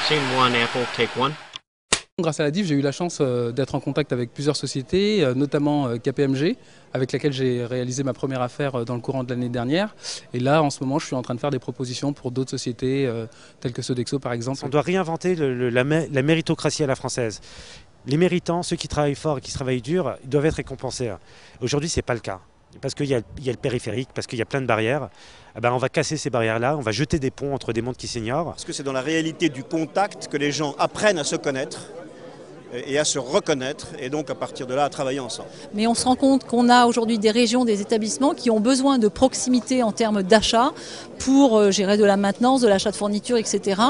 Scene one, Apple, take one. Grâce à la DIV, j'ai eu la chance d'être en contact avec plusieurs sociétés, notamment KPMG, avec laquelle j'ai réalisé ma première affaire dans le courant de l'année dernière. Et là, en ce moment, je suis en train de faire des propositions pour d'autres sociétés, telles que Sodexo par exemple. On doit réinventer la méritocratie à la française. Les méritants, ceux qui travaillent fort et qui travaillent dur, ils doivent être récompensés. Aujourd'hui, ce n'est pas le cas. Parce qu'il y a le périphérique, parce qu'il y a plein de barrières. Eh ben, on va casser ces barrières-là, on va jeter des ponts entre des mondes qui s'ignorent. Parce que c'est dans la réalité du contact que les gens apprennent à se connaître et à se reconnaître, et donc à partir de là à travailler ensemble. Mais on se rend compte qu'on a aujourd'hui des régions, des établissements qui ont besoin de proximité en termes d'achat pour gérer de la maintenance, de l'achat de fournitures, etc.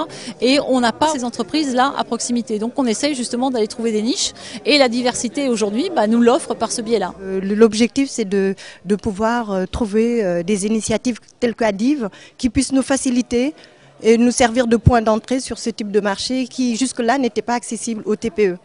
Et on n'a pas ces entreprises-là à proximité. Donc on essaye justement d'aller trouver des niches, et la diversité aujourd'hui nous l'offre par ce biais-là. L'objectif, c'est de pouvoir trouver des initiatives telles qu'ADIV qui puissent nous faciliter et nous servir de point d'entrée sur ce type de marché qui jusque-là n'était pas accessible aux TPE.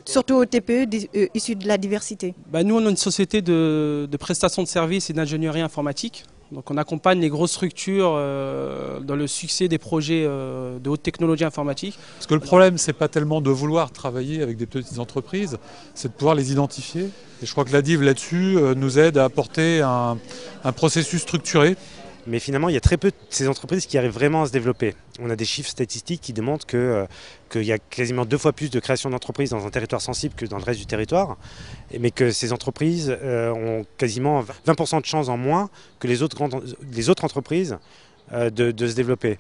Surtout aux TPE issus de la diversité. Nous, on a une société de prestation de services et d'ingénierie informatique. Donc on accompagne les grosses structures dans le succès des projets de haute technologie informatique. Parce que le problème, c'est pas tellement de vouloir travailler avec des petites entreprises, c'est de pouvoir les identifier. Et je crois que la DIV là-dessus nous aide à apporter un processus structuré. Mais finalement, il y a très peu de ces entreprises qui arrivent vraiment à se développer. On a des chiffres statistiques qui démontrent qu'il y a quasiment 2 fois plus de création d'entreprises dans un territoire sensible que dans le reste du territoire, mais que ces entreprises ont quasiment 20% de chances en moins que les autres entreprises de se développer.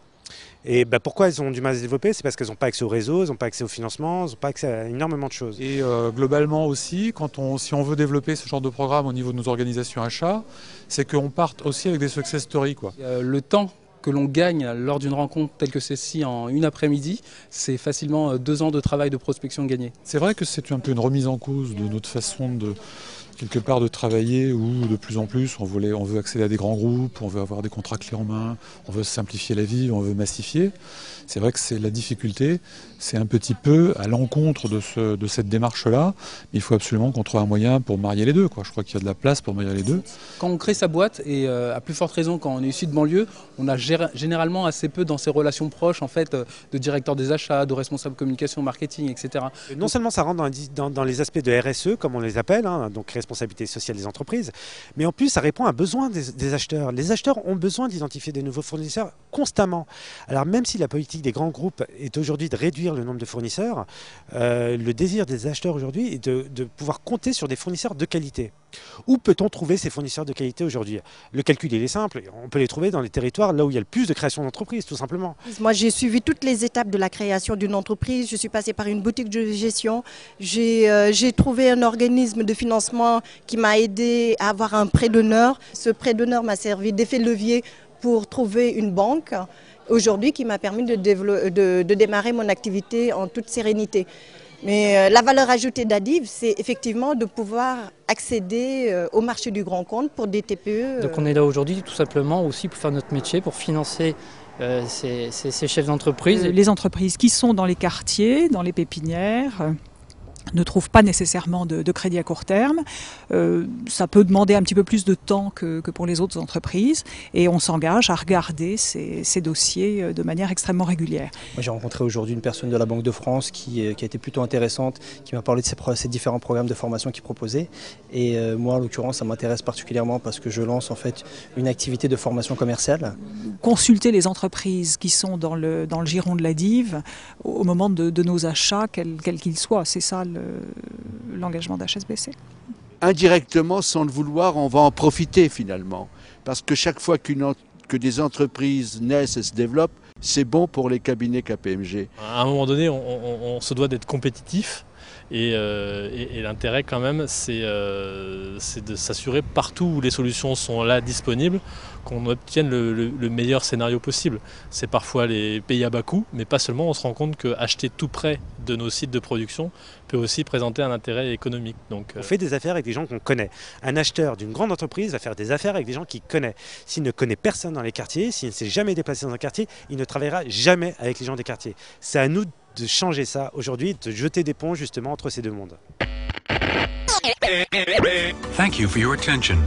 Et pourquoi elles ont du mal à se développer? C'est parce qu'elles n'ont pas accès au réseau, elles n'ont pas accès au financement, elles n'ont pas accès à énormément de choses. Et globalement aussi, si on veut développer ce genre de programme au niveau de nos organisations achats, c'est qu'on parte aussi avec des success stories, quoi. Le temps que l'on gagne lors d'une rencontre telle que celle-ci en une après-midi, c'est facilement 2 ans de travail de prospection gagnés. C'est vrai que c'est un peu une remise en cause de notre façon de quelque part de travailler, où de plus en plus on veut accéder à des grands groupes, on veut avoir des contrats clés en main, on veut simplifier la vie, on veut massifier. C'est vrai que c'est la difficulté, c'est un petit peu à l'encontre de cette démarche-là, mais il faut absolument qu'on trouve un moyen pour marier les deux, quoi. Je crois qu'il y a de la place pour marier les deux. Quand on crée sa boîte, et à plus forte raison quand on est issu de banlieue, on a généralement assez peu dans ses relations proches en fait, de directeur des achats, de responsable communication, marketing, etc. Non seulement ça rentre dans les aspects de RSE, comme on les appelle, donc responsabilité sociale des entreprises, mais en plus ça répond à un besoin des acheteurs. Les acheteurs ont besoin d'identifier des nouveaux fournisseurs constamment. Alors même si la politique des grands groupes est aujourd'hui de réduire le nombre de fournisseurs, le désir des acheteurs aujourd'hui est de pouvoir compter sur des fournisseurs de qualité. Où peut-on trouver ces fournisseurs de qualité aujourd'hui? Le calcul il est simple, on peut les trouver dans les territoires là où il y a le plus de création d'entreprises, tout simplement. Moi j'ai suivi toutes les étapes de la création d'une entreprise, je suis passée par une boutique de gestion, j'ai trouvé un organisme de financement qui m'a aidé à avoir un prêt d'honneur. Ce prêt d'honneur m'a servi d'effet levier pour trouver une banque aujourd'hui qui m'a permis de démarrer mon activité en toute sérénité. Mais la valeur ajoutée d'ADIV, c'est effectivement de pouvoir accéder au marché du grand compte pour des TPE. Donc on est là aujourd'hui tout simplement aussi pour faire notre métier, pour financer ces chefs d'entreprise. Les entreprises qui sont dans les quartiers, dans les pépinières, ne trouvent pas nécessairement de crédit à court terme. Ça peut demander un petit peu plus de temps que pour les autres entreprises, et on s'engage à regarder ces dossiers de manière extrêmement régulière. Moi, j'ai rencontré aujourd'hui une personne de la Banque de France qui a été plutôt intéressante, qui m'a parlé de ces différents programmes de formation qu'ils proposaient. Et moi, en l'occurrence, ça m'intéresse particulièrement parce que je lance en fait une activité de formation commerciale. Consulter les entreprises qui sont dans le giron de la DIV au moment de nos achats, quels qu'ils soient, c'est ça l'engagement d'HSBC. Indirectement, sans le vouloir, on va en profiter finalement. Parce que chaque fois que des entreprises naissent et se développent, c'est bon pour les cabinets KPMG. À un moment donné, on se doit d'être compétitif. Et l'intérêt quand même, c'est de s'assurer partout où les solutions sont là disponibles, qu'on obtienne le meilleur scénario possible. C'est parfois les pays à bas coût, mais pas seulement. On se rend compte qu'acheter tout près de nos sites de production peut aussi présenter un intérêt économique. Donc, on fait des affaires avec des gens qu'on connaît. Un acheteur d'une grande entreprise va faire des affaires avec des gens qu'il connaît. S'il ne connaît personne dans les quartiers, s'il ne s'est jamais déplacé dans un quartier, il ne travaillera jamais avec les gens des quartiers. C'est à nous de changer ça aujourd'hui, de jeter des ponts justement entre ces deux mondes. Thank you for your attention.